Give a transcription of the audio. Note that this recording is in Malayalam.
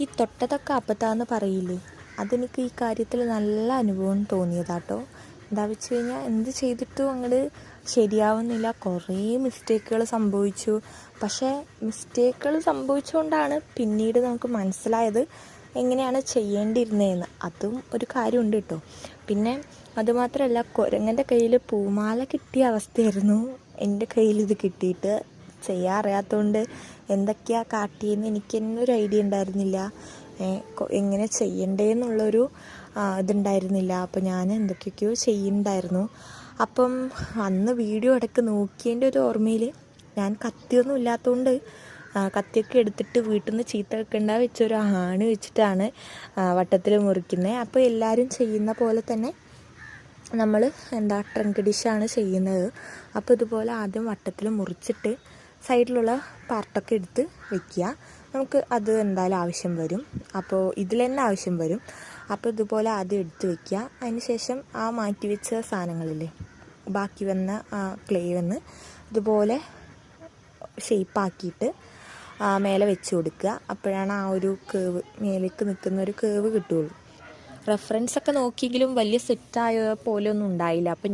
ഈ തൊട്ടതൊക്കെ അബദ്ധാന്ന് പറയില്ലേ, അതെനിക്ക് ഈ കാര്യത്തിൽ നല്ല അനുഭവം തോന്നിയതാട്ടോ. എന്താ വെച്ച് കഴിഞ്ഞാൽ എന്ത് ചെയ്തിട്ടും അങ്ങോട്ട് ശരിയാവുന്നില്ല. കുറേ മിസ്റ്റേക്കുകൾ സംഭവിച്ചു. പക്ഷേ മിസ്റ്റേക്കുകൾ സംഭവിച്ചുകൊണ്ടാണ് പിന്നീട് നമുക്ക് മനസ്സിലായത് എങ്ങനെയാണ് ചെയ്യേണ്ടിയിരുന്നതെന്ന്. അതും ഒരു കാര്യമുണ്ട് കേട്ടോ. പിന്നെ അതുമാത്രമല്ല, കുരങ്ങൻ്റെ കയ്യിൽ പൂമാല കിട്ടിയ അവസ്ഥയായിരുന്നു എൻ്റെ കയ്യിൽ ഇത് കിട്ടിയിട്ട്. ചെയ്യാൻ അറിയാത്തതുകൊണ്ട് എന്തൊക്കെയാണ് കാട്ടിയെന്ന് എനിക്ക് തന്നെ ഒരു ഐഡിയ ഉണ്ടായിരുന്നില്ല. എങ്ങനെ ചെയ്യണ്ടേന്നുള്ളൊരു ഇതുണ്ടായിരുന്നില്ല. അപ്പോൾ ഞാൻ എന്തൊക്കെയൊക്കെയോ ചെയ്യുന്നുണ്ടായിരുന്നു. അപ്പം അന്ന് വീഡിയോ ഇടയ്ക്ക് നോക്കിയതിൻ്റെ ഒരു ഓർമ്മയിൽ ഞാൻ കത്തിയൊന്നും ഇല്ലാത്തതുകൊണ്ട് കത്തിയൊക്കെ എടുത്തിട്ട് വീട്ടിൽ നിന്ന് ചീത്ത വെക്കണ്ട വെച്ചൊരു ആണി വെച്ചിട്ടാണ് വട്ടത്തിൽ മുറിക്കുന്നത്. അപ്പോൾ എല്ലാവരും ചെയ്യുന്ന പോലെ തന്നെ നമ്മൾ ട്രങ്ക് ഡിഷാണ് ചെയ്യുന്നത്. അപ്പോൾ ഇതുപോലെ ആദ്യം വട്ടത്തിൽ മുറിച്ചിട്ട് സൈഡിലുള്ള പാർട്ടൊക്കെ എടുത്ത് വെക്കുക. നമുക്ക് അത് എന്തായാലും ആവശ്യം വരും. അപ്പോൾ ഇതിൽ തന്നെ ആവശ്യം വരും. അപ്പോൾ ഇതുപോലെ ആദ്യം എടുത്ത് വെക്കുക. അതിന് ശേഷം ആ മാറ്റി വെച്ച സാധനങ്ങളില്ലേ, ബാക്കി വന്ന ക്ലേ വന്ന് ഇതുപോലെ ഷേപ്പാക്കിയിട്ട് മേലെ വെച്ച് കൊടുക്കുക. അപ്പോഴാണ് ആ ഒരു കേവ്, മേലേക്ക് നിൽക്കുന്ന ഒരു കേവ് കിട്ടുകയുള്ളൂ. റെഫറൻസൊക്കെ നോക്കിയെങ്കിലും വലിയ സെറ്റായ പോലെ ഒന്നും ഉണ്ടായില്ല. അപ്പം